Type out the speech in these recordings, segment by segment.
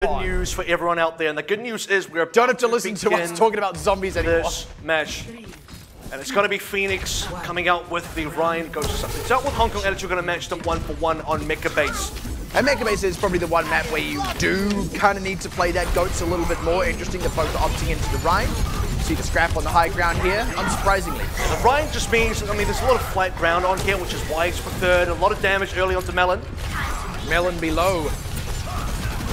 Good news for everyone out there, and the good news is we're don't have to listen to us talking about zombies anymore. This match, and it's going to be PHOENiX coming out with the Ryan Ghost. It's out with Hong Kong Attitude, going to match them 1-for-1 on Mecha Base. And Mecha Base is probably the one map where you do kind of need to play that Goats a little bit more. Interesting that both are opting into the Ryan. See the scrap on the high ground here, unsurprisingly. The Ryan just means, I mean, there's a lot of flat ground on here, which is why it's preferred. A lot of damage early onto Melon. Melon below.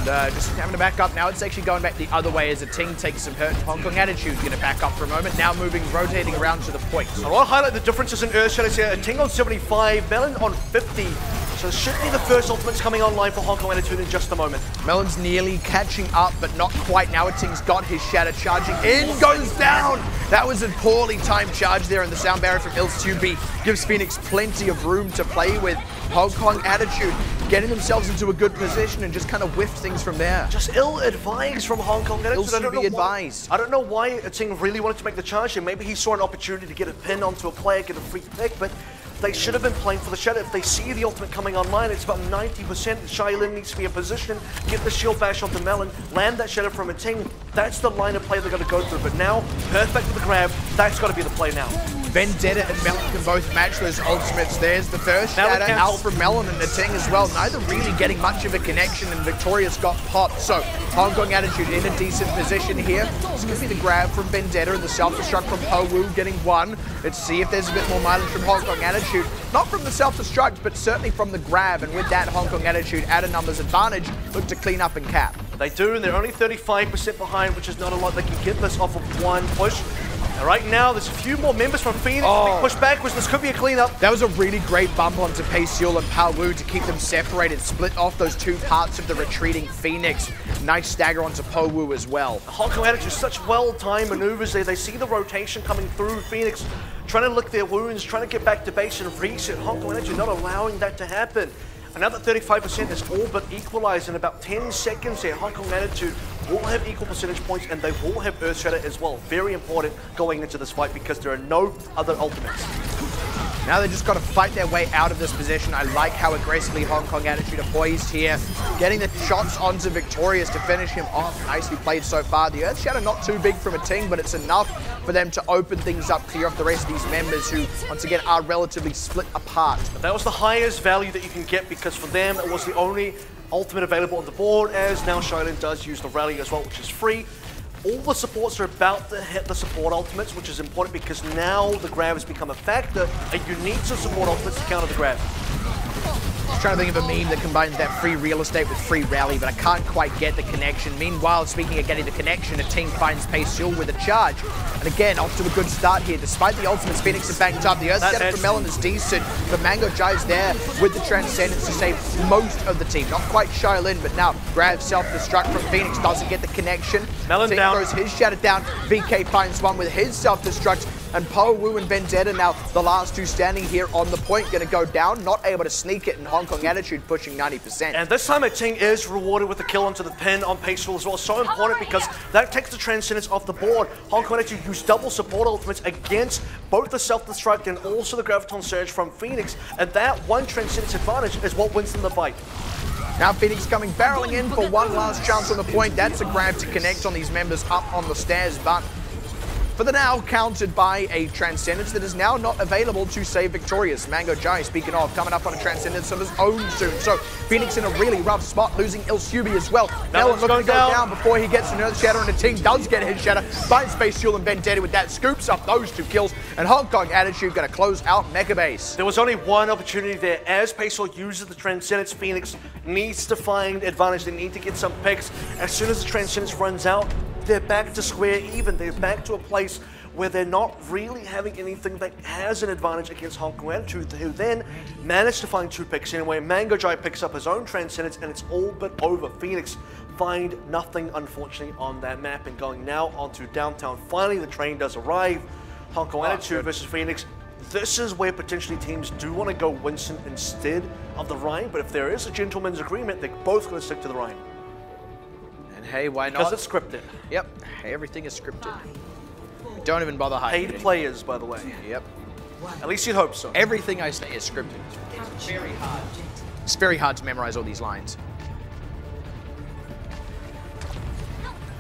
Just having to back up now. It's actually going back the other way as a Ting takes some hurt. Hong Kong Attitude going to back up for a moment. Now rotating around to the point. I want to highlight the differences in Earth Shadows here. A Ting on 75, Melon on 50. So it should be the first ultimates coming online for Hong Kong Attitude in just a moment. Melon's nearly catching up, but not quite. Now a Ting's got his shatter charging in, goes down. That was a poorly timed charge there, and the sound barrier from ILS2B gives PHOENiX plenty of room to play with. Hong Kong Attitude getting themselves into a good position and just kind of whiffed things from there. Just ill-advised from Hong Kong Attitude. I don't know why Ting really wanted to make the charge here. Maybe he saw an opportunity to get a pin onto a player, get a free pick, but they should have been playing for the Shadow. If they see the ultimate coming online, it's about 90%. Shaolin needs to be in position, get the shield bash onto Melon, land that Shadow from a Ting. That's the line of play they're going to go through. But now, perfect with the grab, that's got to be the play now. Vendetta and Melon can both match those ultimates. There's the first shatter out from Melon and the Ting as well. Neither really getting much of a connection, and Victorious got popped. So Hong Kong Attitude in a decent position here. It's going to be the grab from Vendetta and the self-destruct from PHOENiX getting one. Let's see if there's a bit more mileage from Hong Kong Attitude. Not from the self-destruct, but certainly from the grab. And with that, Hong Kong Attitude at a numbers advantage, look to clean up and cap. They do, and they're only 35% behind, which is not a lot. They can get this off of one push. And right now, there's a few more members from PHOENiX push backwards. This could be a cleanup. That was a really great bump onto Pixie and PHOENiX to keep them separated, split off those two parts of the retreating PHOENiX. Nice stagger onto PHOENiX as well. Hong Kong Attitude, such well-timed maneuvers there. They see the rotation coming through. PHOENiX trying to lick their wounds, trying to get back to base and reset. Hong Kong Attitude not allowing that to happen. Another 35% is all but equalized in about 10 seconds here. Hong Kong Attitude will have equal percentage points, and they will have Earth Shatter as well. Very important going into this fight because there are no other ultimates. Now they just got to fight their way out of this position. I like how aggressively Hong Kong Attitude are poised here. Getting the shots onto Victorious to finish him off. Nicely played so far. The Earth Shatter not too big from a Ting, but it's enough for them to open things up, clear off the rest of these members who, once again, are relatively split apart. But that was the highest value that you can get because for them, it was the only ultimate available on the board, as now Shaolin does use the rally as well, which is free. All the supports are about to hit the support ultimates, which is important because now the grab has become a factor, and you need some support ultimates to counter the grab. I'm trying to think of a meme that combines that free real estate with free rally, but I can't quite get the connection. Meanwhile, speaking of getting the connection, a Ting finds Pixie with a charge. And again, off to a good start here. Despite the ultimates, PHOENiX have banked up. The Earth Shatter from Melon is decent, but Mango Jai's there with the Transcendence to save most of the team. Not quite Shaolin, but now grab self-destruct from PHOENiX, doesn't get the connection. Melon Ting down. throws his Shatter down. VK finds one with his self-destruct. And PHOENiX and Vendetta now the last two standing here on the point, going to go down, not able to sneak it, and Hong Kong Attitude pushing 90%. And this time a Ting is rewarded with the kill onto the pin on Pixie as well. So important because that takes the Transcendence off the board. Hong Kong Attitude used double support ultimates against both the self-destruct and also the Graviton Surge from PHOENiX, and that one Transcendence advantage is what wins them the fight. Now PHOENiX coming barreling in for one last chance on the point. That's a grab to connect on these members up on the stairs, but for the now, countered by a Transcendence that is now not available to save Victorious. Mango Jai, speaking of, coming up on a Transcendence of his own soon. So PHOENiX in a really rough spot, losing ILS2B as well. Melon looking to go down before he gets an Earth Shatter, and the Ting does get his Shatter. Finds Space Fuel and Vendetta with that, scoops up those two kills, and Hong Kong Attitude going to close out Mecha Base. There was only one opportunity there. As Pixie uses the Transcendence, PHOENiX needs to find advantage. They need to get some picks. As soon as the Transcendence runs out, they're back to square even. They're back to a place where they're not really having anything that has an advantage against Hong Kong Attitude, who then managed to find two picks anyway. Mango Jai picks up his own Transcendence, and it's all but over. PHOENiX find nothing, unfortunately, on that map, and going now onto downtown. Finally, the train does arrive. Hong Kong Attitude versus PHOENiX. This is where potentially teams do want to go Winston instead of the Ryan, but if there is a gentleman's agreement, they're both going to stick to the Ryan. Hey, why not? Because it's scripted. Yep, everything is scripted. Don't even bother hiding. Paid players, by the way. Yep. At least you'd hope so. Everything I say is scripted. It's very hard to memorize all these lines.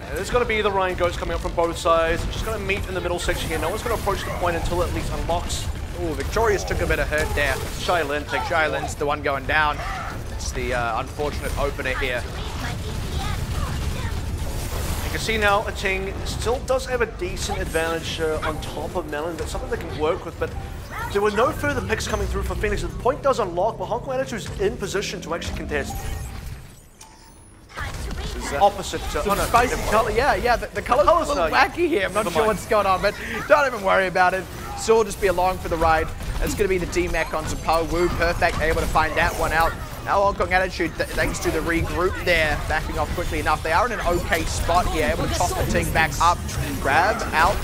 And there's going to be the Ryan Goats coming up from both sides. Just going to meet in the middle section here. No one's going to approach the point until it at least unlocks. Oh, Victorious took a bit of hurt there. Shailin's the one going down. It's the unfortunate opener here. You can see now Ating still does have a decent advantage on top of Melon. That's something they can work with, but there were no further picks coming through for PHOENiX. The point does unlock, but Hong Kong Attitude's in position to actually contest. Opposite. Spicy color. Yeah. The color's a little wacky here. I'm not sure what's going on, but don't even worry about it. So just be along for the ride. It's going to be the D-Mac onto PHOENiX. Perfect, able to find that one out. Now Hong Kong Attitude, thanks to the regroup there, backing off quickly enough. They are in an okay spot here, able to toss the Ting back up. Grab out.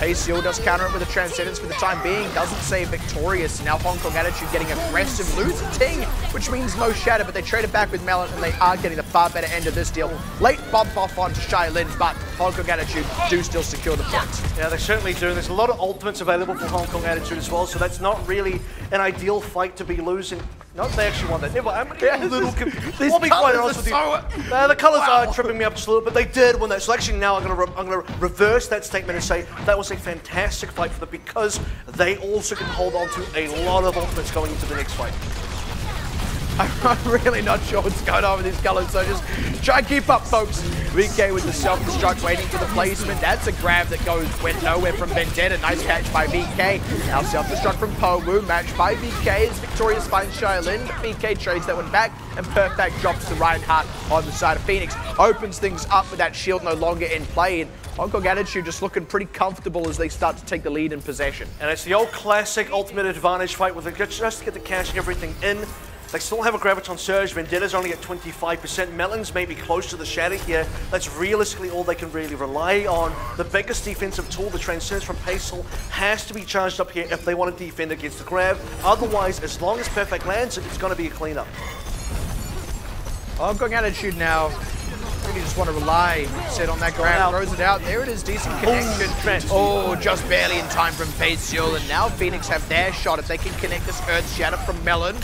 PHOENiX does counter it with a Transcendence for the time being. Doesn't save Victorious. Now Hong Kong Attitude getting aggressive. Losing Ting, which means no Shatter, but they trade it back with Melon, and they are getting the far better end of this deal. Late bump off onto Shailin, but Hong Kong Attitude do still secure the point. Yeah, they certainly do. There's a lot of ultimates available for Hong Kong Attitude as well, so that's not really an ideal fight to be losing. No, they actually won that. I'm a little confused. I'll be quite honest with you. The colours are tripping me up just a little bit, but they did win that. So actually now I'm going to reverse that statement and say that was a fantastic fight for them because they also can hold on to a lot of ultimates going into the next fight. I'm really not sure what's going on with these colors, so just try and keep up, folks. VK with the self-destruct, waiting for the placement. That's a grab that went nowhere from Vendetta. Nice catch by VK. Now self-destruct from PHOENiX, matched by VK as Victorious finds Shailin. VK trades that one back, and Perfect drops the Reinhardt on the side of PHOENiX. Opens things up with that shield no longer in play, and Hong Kong Attitude just looking pretty comfortable as they start to take the lead in possession. And it's the old classic ultimate advantage fight with just to get the cash everything in. They still have a Graviton Surge. Vendetta's only at 25%. Melon's maybe close to the Shatter here. That's realistically all they can really rely on. The biggest defensive tool, the Transcendence from Pixie, has to be charged up here if they want to defend against the grab. Otherwise, as long as Perfect lands it, it's going to be a cleanup. Hong Kong Attitude now. Really just want to rely, set on that grab, throws it out. There it is, decent connection. Oh, just barely in time from PHOENiX, and now PHOENiX have their shot if they can connect this Earth Shatter from Melon.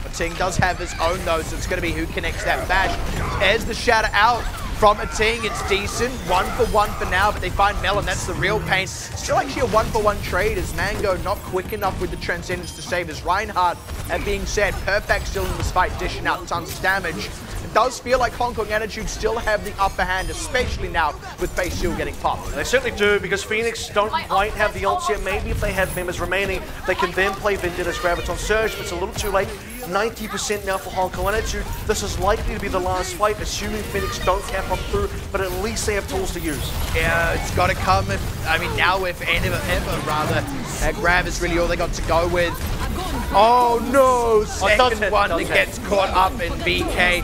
Ating does have his own though, so it's going to be who connects that bash. There's the Shatter out from Ating. It's decent, 1-for-1 for now, but they find Melon. That's the real pain. Still actually a 1-for-1 trade as Mango not quick enough with the Transcendence to save his Reinhardt. That being said, Perfect still in this fight, dishing out tons of damage. It does feel like Hong Kong Attitude still have the upper hand, especially now with PHOENiX getting popped. They certainly do, because PHOENiX don't quite have the ults yet. Maybe if they have members remaining, they can then play Vendetta's Graviton Surge, but it's a little too late. 90% now for Hong Kong Attitude. This is likely to be the last fight, assuming PHOENiX don't cap on through, but at least they have tools to use. Yeah, it's got to come, now if ever, rather. That grab is really all they got to go with. Oh no, second one that gets caught up in VK.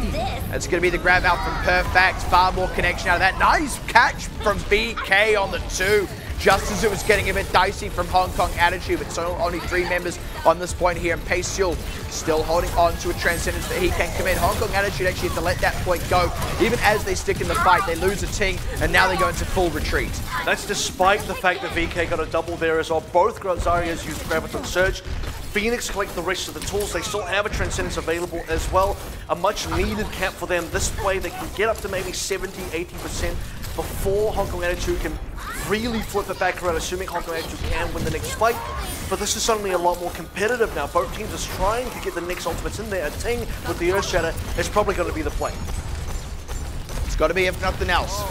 That's going to be the grab out from Perfect. Far more connection out of that. Nice catch from VK on the 2. Just as it was getting a bit dicey from Hong Kong Attitude, but so only 3 members on this point here, and PHOENiX still holding on to a Transcendence that he can commit. Hong Kong Attitude actually have to let that point go. Even as they stick in the fight, they lose a Ting, and now they go into full retreat. That's despite the fact that VK got a double there as well. Both Zarias used Graviton Surge. PHOENiX collect the rest of the tools. They still have a Transcendence available as well. A much needed cap for them. This way they can get up to maybe 70-80% before Hong Kong Attitude can really flip it back around, assuming Hong Kong Attitude can win the next fight. But this is suddenly a lot more competitive now. Both teams are trying to get the next ultimates in there. Ating with the Earth Shatter is probably going to be the play. It's got to be, if nothing else.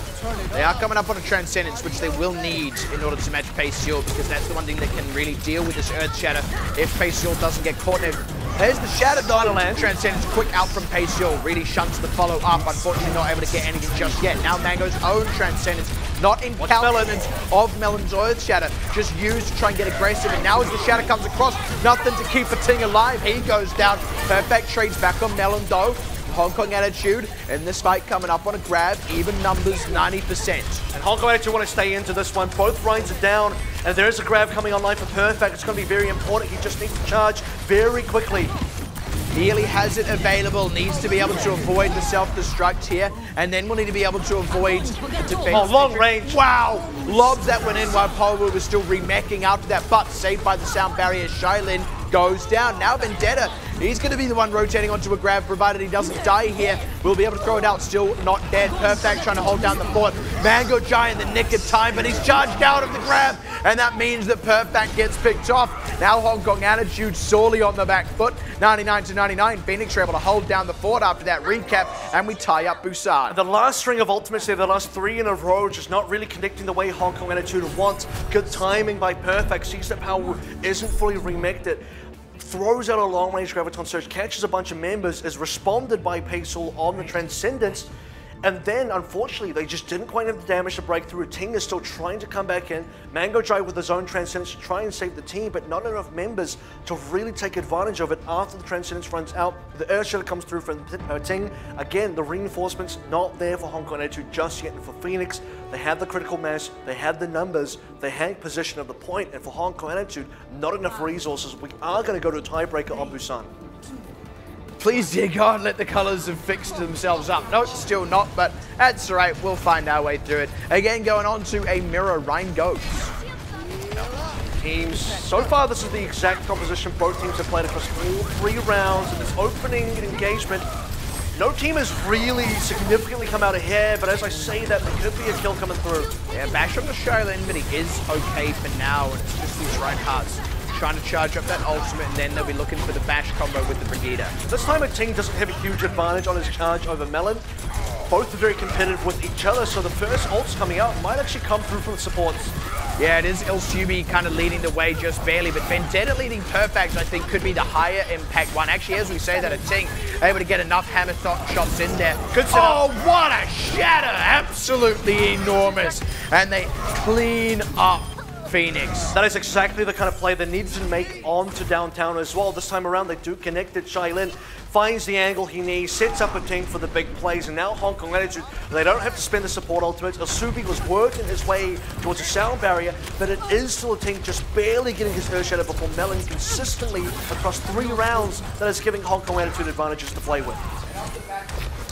They are coming up on a Transcendence, which they will need in order to match PHOENiX, because that's the one thing that can really deal with this Earth Shatter if PHOENiX doesn't get caught in. There's the Shatter Dynamite Transcendence, quick out from PHOENiX, really shunts the follow-up, unfortunately not able to get anything just yet. Now Mango's own Transcendence, not in countenance of Melon's Earth Shatter, just used to try and get aggressive, and now as the Shatter comes across, nothing to keep Ating alive, he goes down. Perfect trades back on Melon though. Hong Kong Attitude in this fight coming up on a grab, even numbers 90%. And Hong Kong Attitude want to stay into this one. Both Rhines are down, and there is a grab coming online for Perfect. It's going to be very important. He just needs to charge very quickly. Nearly has it available, needs to be able to avoid the self-destruct here, and then we'll need to be able to avoid the defense. Oh, long range. Wow! Lobs that one in while PHOENiX was still remaking after that, but saved by the sound barrier. Shailin goes down. Now Vendetta, he's going to be the one rotating onto a grab, provided he doesn't die here. We'll be able to throw it out, still not dead. Perfect trying to hold down the fort. Mango Giant in the nick of time, but he's charged out of the grab, and that means that Perfect gets picked off. Now Hong Kong Attitude sorely on the back foot. 99-99. PHOENiX are able to hold down the fort after that recap, and we tie up Busan. The last string of ultimates there, the last 3 in a row, just not really connecting the way Hong Kong Attitude wants. Good timing by Perfect. Sees that power isn't fully remixed. Throws out a long-range Graviton Surge, catches a bunch of members, is responded by Pixie on the Transcendence, and then, unfortunately, they just didn't quite have the damage to break through. Ting is still trying to come back in. Mango Drive with his own Transcendence to try and save the team, but not enough members to really take advantage of it after the Transcendence runs out. The Earth Shatter comes through from Ting. Again, the reinforcements not there for Hong Kong Attitude just yet, and for PHOENiX, they had the critical mass, they had the numbers, they had possession of the point, and for Hong Kong Attitude, not enough resources. We are going to go to a tiebreaker on Busan. Please, dear God, let the colors have fixed themselves up. No, still not, but that's all right. We'll find our way through it. Again, going on to a mirror. Rhine goes. Teams, so far this is the exact composition both teams have played across all 3 rounds in this opening engagement. No team has really significantly come out ahead, but as I say that, there could be a kill coming through. Yeah, bash on the Shaolin, but he is okay for now, and it's just these Reinhardts trying to charge up that ultimate, and then they'll be looking for the bash combo with the Brigida. This time Ting doesn't have a huge advantage on his charge over Melon. Both are very competitive with each other, so the first ults coming out might actually come through from the supports. Yeah, it is Ilsubi kind of leading the way just barely, but Vendetta leading Perfect, I think, could be the higher impact one. Actually, as we say that, Ting able to get enough hammer shots in there. Good setup. Oh, what a shatter! Absolutely enormous. And they clean up PHOENiX. That is exactly the kind of play they needed to make onto downtown as well. This time around, they do connect it. Shailin finds the angle he needs, sets up a Ting for the big plays, and now Hong Kong Attitude, they don't have to spend the support ultimate. Ilsubi was working his way towards a sound barrier, but it is still a Ting just barely getting his Earth Shatter before Melon consistently across 3 rounds that is giving Hong Kong Attitude advantages to play with.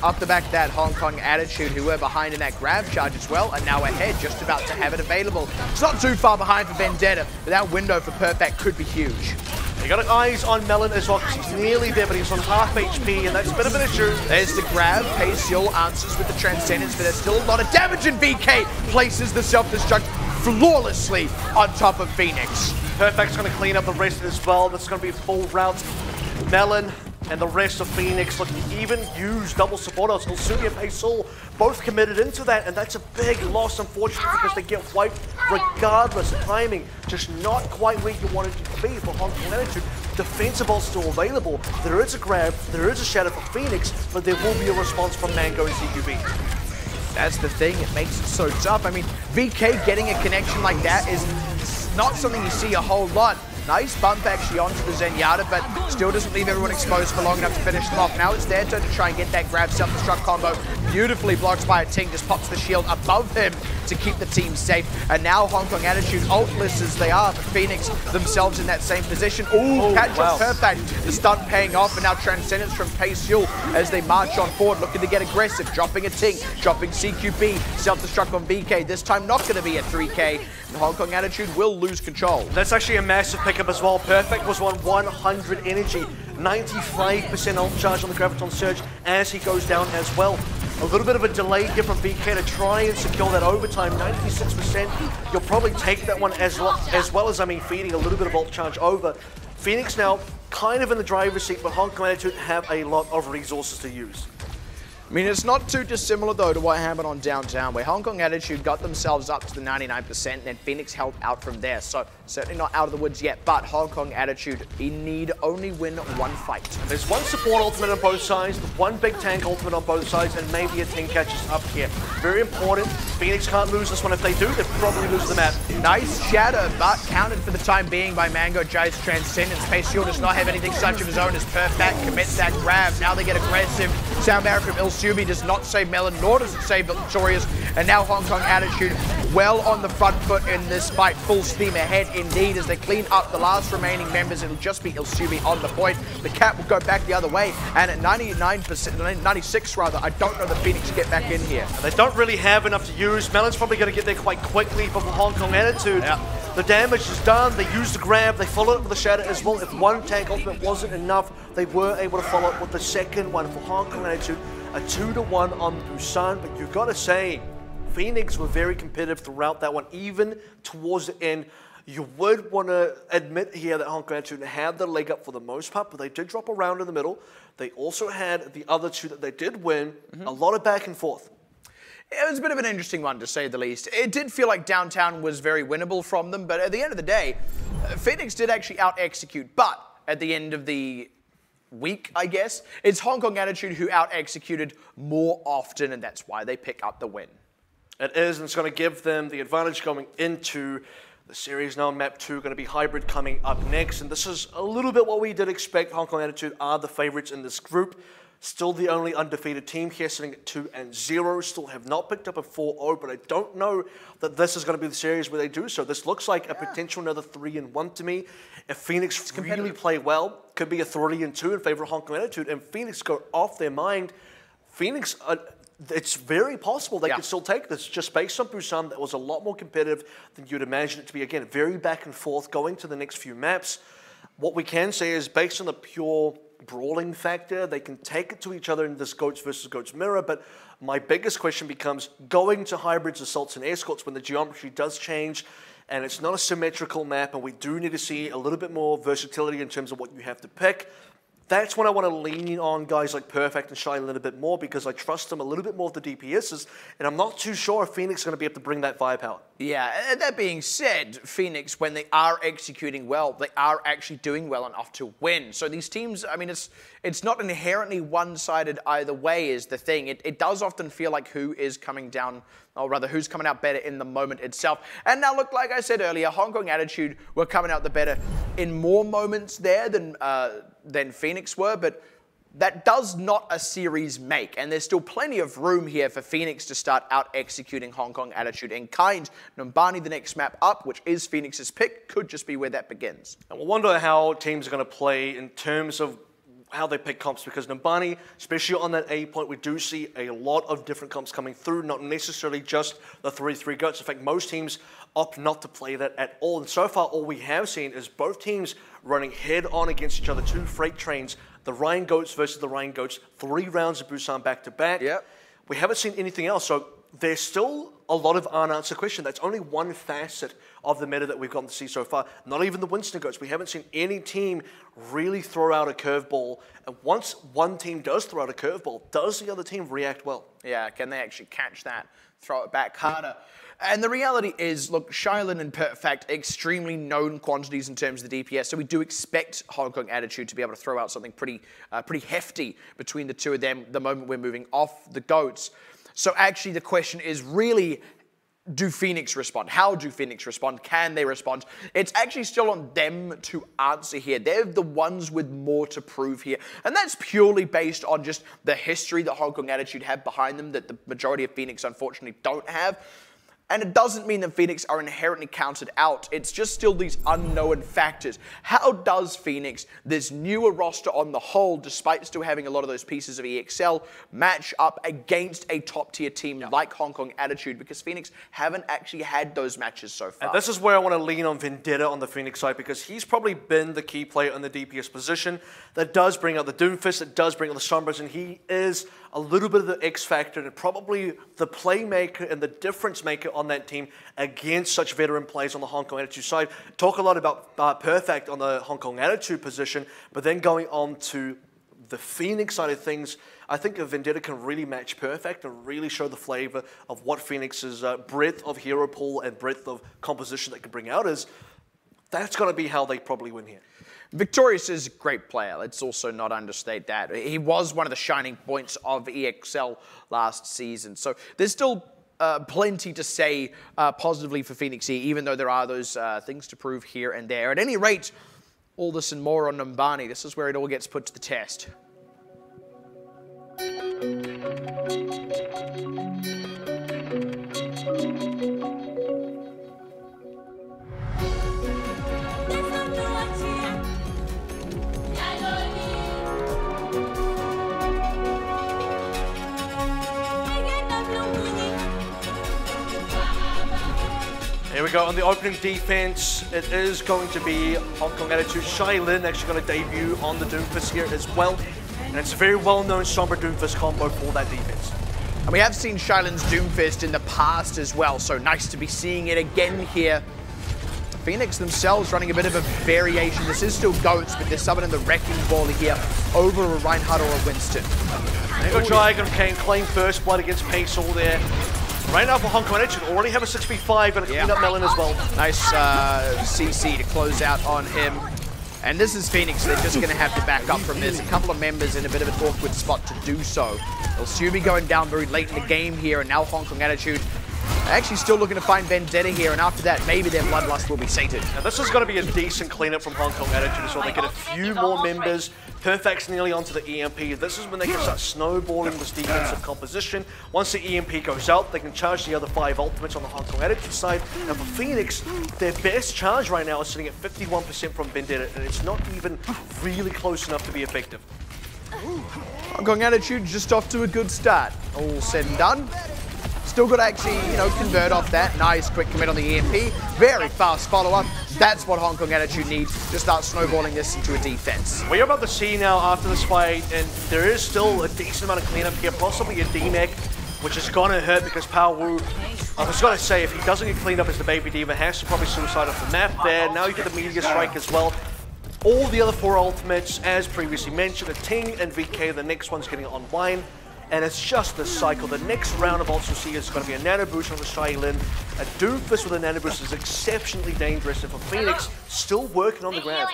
Up the back of that Hong Kong Attitude, who were behind in that grab charge as well, are now ahead, just about to have it available. It's not too far behind for Vendetta, but that window for Perfect could be huge. You got eyes on Melon as well, because he's nearly there, but he's on half HP, and that's a bit of an issue. There's the grab. Payseal answers with the Transcendence, but there's still a lot of damage, and VK places the self-destruct flawlessly on top of PHOENiX. Perfect's going to clean up the rest as well. That's going to be full route. Melon and the rest of PHOENiX looking to even use double supporters. Ilsubi and Payseal both committed into that, and that's a big loss, unfortunately, because they get wiped regardless. Timing just not quite where you want it to be for Hong Kong Attitude. Defensive ult still available. There is a grab, there is a shadow for PHOENiX, but there will be a response from Mango and CQB. That's the thing, it makes it so tough. I mean, VK getting a connection like that is not something you see a whole lot. Nice bump actually onto the Zenyatta, but still doesn't leave everyone exposed for long enough to finish them off. Now it's their turn to try and get that grab self-destruct combo. Beautifully blocked by a Ting, just pops the shield above him to keep the team safe. And now Hong Kong Attitude, ultless as they are, but PHOENiX themselves in that same position. Ooh, catch up Perfect. The stun paying off, and now Transcendence from Payseal as they march on forward, looking to get aggressive, dropping a Ting, dropping CQB, self-destruct on BK. This time not going to be a 3K. And Hong Kong Attitude will lose control. That's actually a massive pickup as well. Perfect was on 100 energy, 95% ult charge on the Graviton Surge as he goes down as well. A little bit of a delay here from BK to try and secure that overtime, 96%. You'll probably take that one as well as, I mean, feeding a little bit of ult charge over. PHOENiX now kind of in the driver's seat, but Hong Kong Attitude have a lot of resources to use. I mean, it's not too dissimilar, though, to what happened on Downtown, where Hong Kong Attitude got themselves up to the 99%, and then PHOENiX held out from there. So, certainly not out of the woods yet, but Hong Kong Attitude, you need only win one fight. There's one support ultimate on both sides, one big tank ultimate on both sides, and maybe a Ting catches up here. Very important. PHOENiX can't lose this one. If they do, they probably lose the map. Nice shatter, but countered for the time being by Mango Giant's Transcendence. Payseal does not have anything such of his own as Perfect commits that grab. Now they get aggressive. Sound barrier from Ilsubi does not save Melon, nor does it save Victorious. And now Hong Kong Attitude well on the front foot in this fight. Full steam ahead indeed as they clean up the last remaining members. It'll just be Ilsubi on the point. The cap will go back the other way. And at 99%, 96 rather, I don't know the PHOENiX get back in here. They don't really have enough to use. Melon's probably going to get there quite quickly, but for Hong Kong Attitude, the damage is done. They use the grab. They follow it with the shadow as well. If one tank ultimate wasn't enough, they were able to follow it with the second one for Hong Kong Attitude. A 2-1 on Busan, but you've got to say, PHOENiX were very competitive throughout that one, even towards the end. You would want to admit here that Hong Kong Attitude had the leg up for the most part, but they did drop a round in the middle. They also had the other two that they did win, a lot of back and forth. It was a bit of an interesting one, to say the least. It did feel like downtown was very winnable from them, but at the end of the day, PHOENiX did actually out-execute. But at the end of the week, I guess, it's Hong Kong Attitude who out-executed more often, and that's why they pick up the win. It is, and it's going to give them the advantage going into the series now. Map 2 going to be hybrid coming up next, and this is a little bit what we did expect. Hong Kong Attitude are the favorites in this group. Still the only undefeated team here, sitting at 2-0. Still have not picked up a 4-0, but I don't know that this is going to be the series where they do so. This looks like a potential another 3-1 to me. If PHOENiX really play well, could be a 3-2 in favor of Hong Kong Attitude, and PHOENiX go off their mind. PHOENiX, it's very possible they could still take this, just based on Busan. That was a lot more competitive than you'd imagine it to be. Again, very back and forth going to the next few maps. What we can say is, based on the pure brawling factor, they can take it to each other in this GOATS versus GOATS mirror, but my biggest question becomes going to hybrids, assaults, and escorts when the geometry does change and it's not a symmetrical map, and we do need to see a little bit more versatility in terms of what you have to pick. That's when I want to lean on guys like Perfect and Shy a little bit more, because I trust them a little bit more with the DPSs, and I'm not too sure if PHOENiX is going to be able to bring that firepower. Yeah, that being said, PHOENiX, when they are executing well, they are actually doing well enough to win. So these teams, I mean, it's not inherently one-sided either way is the thing. It does often feel like who is coming down, or rather who's coming out better in the moment itself. And now look, like I said earlier, Hong Kong Attitude were coming out the better in more moments there than PHOENiX were, but that does not a series make, and there's still plenty of room here for PHOENiX to start out executing Hong Kong Attitude in kind. Numbani, the next map up, which is PHOENIX's pick, could just be where that begins. And we'll wonder how teams are going to play in terms of how they pick comps, because Numbani, especially on that A point, we do see a lot of different comps coming through, not necessarily just the 3-3 GOATS. In fact, most teams opt not to play that at all. And so far, all we have seen is both teams running head-on against each other, two freight trains, the Ryan GOATS versus the Ryan GOATS, 3 rounds of Busan back-to-back. Yep. We haven't seen anything else, so there's still a lot of unanswered questions. That's only one facet of the meta that we've gotten to see so far. Not even the Winston GOATS. We haven't seen any team really throw out a curveball. And once one team does throw out a curveball, does the other team react well? Yeah, can they actually catch that, throw it back harder? And the reality is, look, Shylin and Perfect, extremely known quantities in terms of the DPS, so we do expect Hong Kong Attitude to be able to throw out something pretty hefty between the two of them the moment we're moving off the GOATS. So actually the question is really, do PHOENiX respond? How do PHOENiX respond? Can they respond? It's actually still on them to answer here. They're the ones with more to prove here. And that's purely based on just the history that Hong Kong Attitude have behind them that the majority of PHOENiX unfortunately don't have. And it doesn't mean that PHOENiX are inherently counted out. It's just still these unknown factors. How does PHOENiX, this newer roster on the whole, despite still having a lot of those pieces of EXL, match up against a top-tier team like Hong Kong Attitude? Because PHOENiX haven't actually had those matches so far. And this is where I want to lean on Vendetta on the PHOENiX side, because he's probably been the key player in the DPS position. That does bring out the Doomfist, that does bring out the Sombras, and he is a little bit of the X factor and probably the playmaker and the difference maker on that team against such veteran players on the Hong Kong Attitude side. Talk a lot about Perfect on the Hong Kong Attitude position, but then going on to the PHOENiX side of things, I think a Vendetta can really match Perfect and really show the flavor of what PHOENIX's breadth of hero pool and breadth of composition they can bring out is. That's going to be how they probably win here. Victorious is a great player. Let's also not understate that. He was one of the shining points of EXL last season. So there's still plenty to say positively for PHOENiX here, even though there are those things to prove here and there. At any rate, all this and more on Numbani. This is where it all gets put to the test. Here we go on the opening defense. It is going to be Hong Kong Attitude. Shylin actually going to debut on the Doomfist here as well. And it's a very well-known Sombra Doomfist combo for that defense. And we have seen Shailin's Doomfist in the past as well, so nice to be seeing it again here. PHOENiX themselves running a bit of a variation. This is still Goats, but they're summoning the Wrecking Ball here over a Reinhardt or a Winston. Mango Dragon can claim first blood against Pixie there. Right now for Hong Kong Attitude, already have a 6v5, gonna clean up Melon as well. Nice CC to close out on him. And this is PHOENiX, they're just going to have to back up from this. A couple of members in a bit of an awkward spot to do so. OWC going down very late in the game here, and now Hong Kong Attitude actually still looking to find Vendetta here, and after that, maybe their bloodlust will be sated. Now this is going to be a decent cleanup from Hong Kong Attitude as well. They get a few more members. Perfect's nearly onto the EMP. This is when they can start snowballing this defensive composition. Once the EMP goes out, they can charge the other 5 ultimates on the Hong Kong Attitude side. And for PHOENiX, their best charge right now is sitting at 51% from Vendetta, and it's not even really close enough to be effective. Hong Kong Attitude just off to a good start. All said and done. Still got to actually, convert off that. Nice quick commit on the EMP. Very fast follow-up. That's what Hong Kong Attitude needs to start snowballing this into a defense. We're about to see now after this fight, and there is still a decent amount of cleanup here, possibly a D-Mech, which is going to hurt because Power Wu, I was going to say, if he doesn't get cleaned up as the Baby Diva, has to probably suicide off the map there. Now you get the Meteor Strike as well. All the other 4 ultimates, as previously mentioned, a Ting and VK, the next one's getting online. And it's just this cycle. The next round of ults we'll see is going to be a Nano Boost on the Shailin. A Doomfist with a Nano Boost is exceptionally dangerous. And for PHOENiX, still working on the grab.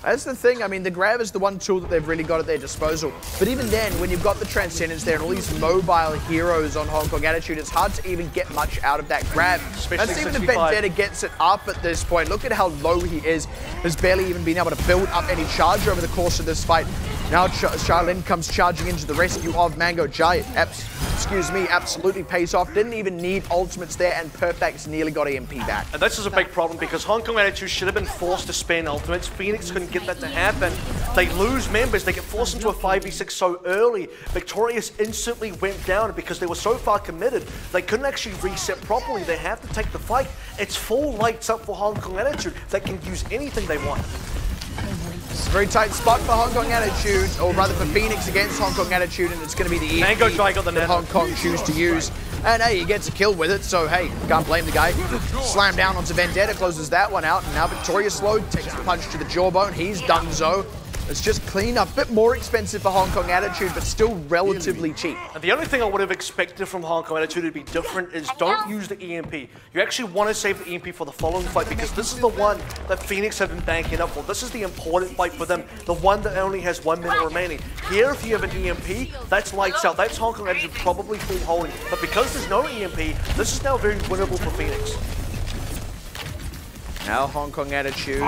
That's the thing. I mean, the grab is the one tool that they've really got at their disposal. But even then, when you've got the Transcendence there and all these mobile heroes on Hong Kong Attitude, it's hard to even get much out of that grab. That's even if Vendetta gets it up at this point. Look at how low he is. Has barely even been able to build up any charge over the course of this fight. Now Shailin comes charging into the rescue of Mango Giant. Absolutely pays off. Didn't even need ultimates there, and Perfect's nearly got EMP back. And this is a big problem because Hong Kong Attitude should have been forced to spend ultimates. PHOENiX couldn't get that to happen. They lose members. They get forced into a 5v6 so early. Victorious instantly went down because they were so far committed. They couldn't actually reset properly. They have to take the fight. It's full lights up for Hong Kong Attitude. They can use anything they want. It's a very tight spot for Hong Kong Attitude, or rather for PHOENiX against Hong Kong Attitude, and it's going to be the EMP that Hong Kong choose to use. And hey, he gets a kill with it, so hey, can't blame the guy. Slam down onto Vendetta, closes that one out, and now Victorious Load takes the punch to the jawbone. He's donezo. It's just clean up, a bit more expensive for Hong Kong Attitude, but still relatively cheap. And the only thing I would have expected from Hong Kong Attitude to be different is don't use the EMP. You actually want to save the EMP for the following fight because this is the one that PHOENiX have been banking up for. This is the important fight for them, the one that only has 1 minute remaining. Here, if you have an EMP, that's lights out. That's Hong Kong Attitude probably full holding. But because there's no EMP, this is now very winnable for PHOENiX. Now Hong Kong Attitude.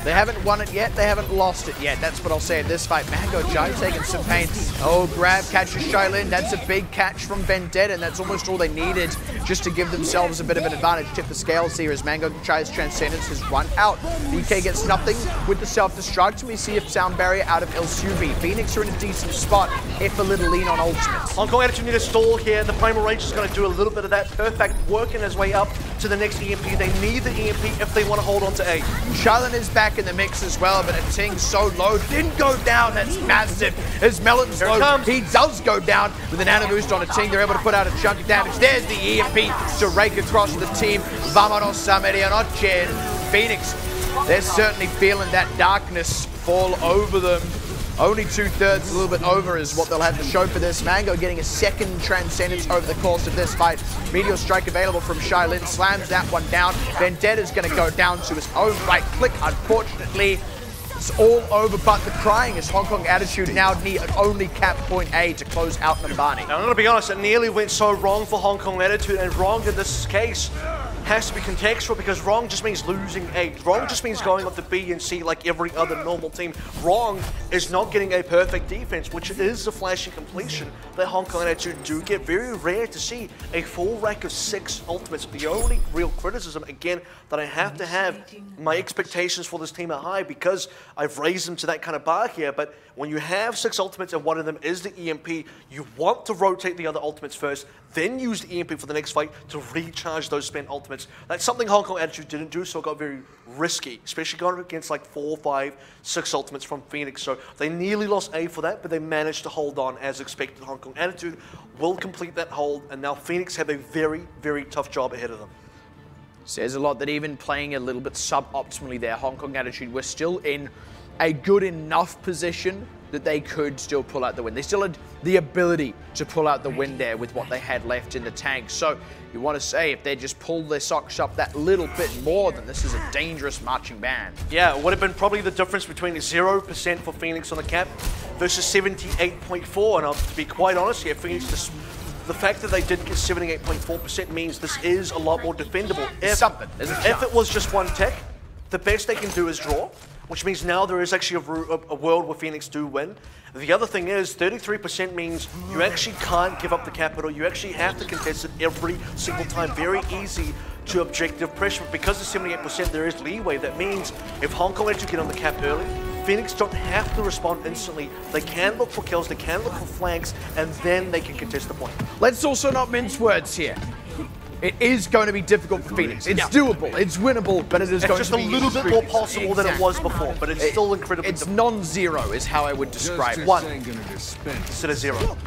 They haven't won it yet, they haven't lost it yet. That's what I'll say in this fight. Mango Giant taking some pain. Oh, grab, catches Shailin. That's a big catch from Vendetta, and that's almost all they needed just to give themselves a bit of an advantage. Tip the scales here as Mango Giant's Transcendence has run out. VK gets nothing with the self-destruct. We see a sound barrier out of LSUV. PHOENiX are in a decent spot, if a little lean on ultimates. Hong Kong Attitude need a stall here. The Primal Rage is going to do a little bit of that. Perfect working his way up to the next EMP. They need the EMP if they want to hold on to A. Shailin is back in the mix as well, but a Ting so low didn't go down. That's massive. As Melon's low, he does go down with an Nano Boost on a Ting. They're able to put out a chunk of damage. There's the EMP to rake across the team. Vamonos a medianoche. PHOENiX, they're certainly feeling that darkness fall over them. Only 2/3, a little bit over, is what they'll have to show for this. Mango getting a second Transcendence over the course of this fight. Meteor Strike available from Shailin, slams that one down. Vendetta's going to go down to his own right click. Unfortunately, it's all over, but the crying is Hong Kong Attitude now need only cap point A to close out Nambani. Now, I'm going to be honest, it nearly went so wrong for Hong Kong Attitude, and wrong in this case has to be contextual because wrong just means losing A. Wrong just means going up to B and C like every other normal team. Wrong is not getting a perfect defense, which is a flashy completion that Hong Kong Attitude do get. Very rare to see a full rack of 6 ultimates. The only real criticism, again, that I have to have, my expectations for this team are high because I've raised them to that kind of bar here, but when you have 6 ultimates and one of them is the EMP, you want to rotate the other ultimates first, then use the EMP for the next fight to recharge those spent ultimates ultimates. That's something Hong Kong Attitude didn't do, so it got very risky, especially going against like 4, 5, 6 ultimates from PHOENiX. So they nearly lost A for that, but they managed to hold on as expected. Hong Kong Attitude will complete that hold, and now PHOENiX have a very, very tough job ahead of them. Says a lot that even playing a little bit suboptimally there, Hong Kong Attitude were still in a good enough position that they could still pull out the win. They still had the ability to pull out the win there with what they had left in the tank. So you want to say if they just pulled their socks up that little bit more, then this is a dangerous marching band. Yeah, it would have been probably the difference between 0% for PHOENiX on the cap versus 78.4%. And to be quite honest here, PHOENiX just... The fact that they did get 78.4% means this is a lot more defendable. If it was just one tech, the best they can do is draw, which means now there is actually a world where PHOENiX do win. The other thing is 33% means you actually can't give up the capital. You actually have to contest it every single time. Very easy to objective pressure. Because of 78%, there is leeway. That means if Hong Kong actually get on the cap early, PHOENiX don't have to respond instantly. They can look for kills, they can look for flanks, and then they can contest the point. Let's also not mince words here. It is going to be difficult for PHOENiX. It's doable, it's winnable, but it is going to be... It's just a little bit more possible than it was before, but it's still incredibly difficult. It's non-zero is how I would describe it. 1 instead of 0.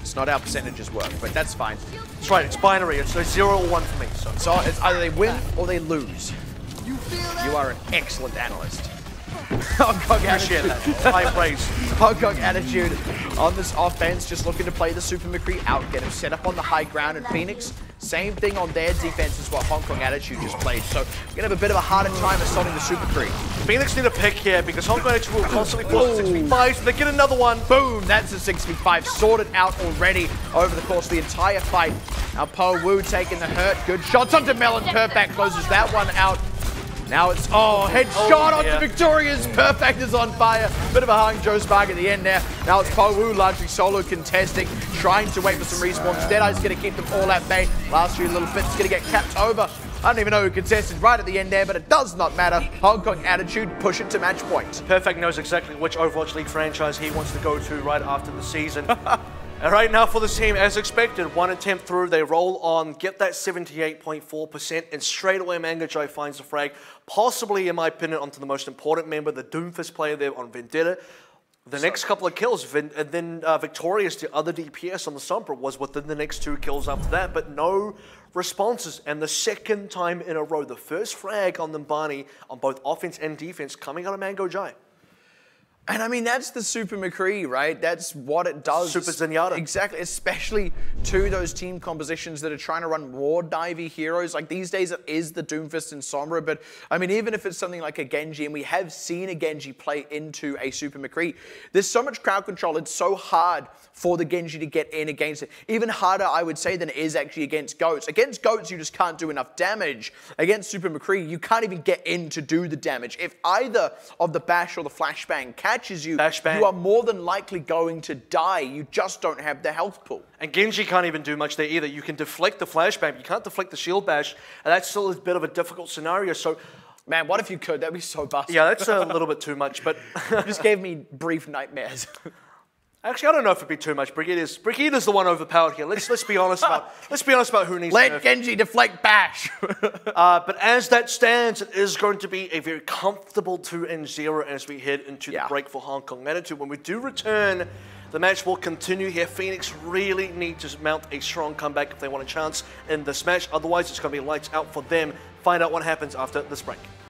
It's not how percentages work, but that's fine. That's right, it's binary. It's 0 or 1 for me. So it's either they win or they lose. You are an excellent analyst. Hong Kong Attitude. High praise. Hong Kong Attitude on this offense, just looking to play the Super McCree out, get him set up on the high ground, and PHOENiX, same thing on their defense as what Hong Kong Attitude just played. So we're going to have a bit of a harder time assaulting the Super McCree. PHOENiX need a pick here because Hong Kong Attitude will constantly force 6v5, so they get another one. Boom, that's a 6v5 sorted out already over the course of the entire fight. Now Po Wu taking the hurt, good shots onto Melon, Perfect closes that one out. Now it's, headshot onto Victoria's. Perfect is on fire. Bit of a Hangzhou spark at the end there. Now it's Po Wu largely solo contesting, trying to wait for some respawns. Deadeye's going to keep them all at bay. Last few little bits going to get capped over. I don't even know who contested right at the end there, but it does not matter. Hong Kong Attitude push it to match point. Perfect knows exactly which Overwatch League franchise he wants to go to right after the season. And right now for this team, as expected, 1 attempt through, they roll on, get that 78.4%, and straight away Mangajai finds the frag, possibly, in my opinion, onto the most important member, the Doomfist player there on Vendetta. The next couple of kills, and then Victorious, the other DPS on the Sombra, was within the next 2 kills after that, but no responses. And the second time in a row, the first frag on Nimbani on both offense and defense coming out of Mangajai. And I mean, that's the Super McCree, right? That's what it does. Super Zenyatta. Exactly, especially to those team compositions that are trying to run more divey heroes. Like these days, it is the Doomfist and Sombra, but I mean, even if it's something like a Genji, and we have seen a Genji play into a Super McCree, there's so much crowd control, it's so hard for the Genji to get in against it. Even harder, I would say, than it is actually against Goats. Against Goats, you just can't do enough damage. Against Super McCree, you can't even get in to do the damage. If either of the Bash or the Flashbang catches you, you are more than likely going to die. You just don't have the health pool. And Genji can't even do much there either. You can deflect the Flashbang, you can't deflect the Shield Bash, and that's still a bit of a difficult scenario. So, man, what if you could? That'd be so busted. Yeah, that's a little bit too much, but... just gave me brief nightmares. Actually, I don't know if it'd be too much. Brigitte's the one overpowered here. Let's be honest about who needs. Let Genji deflect Bash. But as that stands, it is going to be a very comfortable 2-0 as we head into the break for Hong Kong Attitude. When we do return, the match will continue here. PHOENiX really need to mount a strong comeback if they want a chance in this match. Otherwise, it's going to be lights out for them. Find out what happens after this break.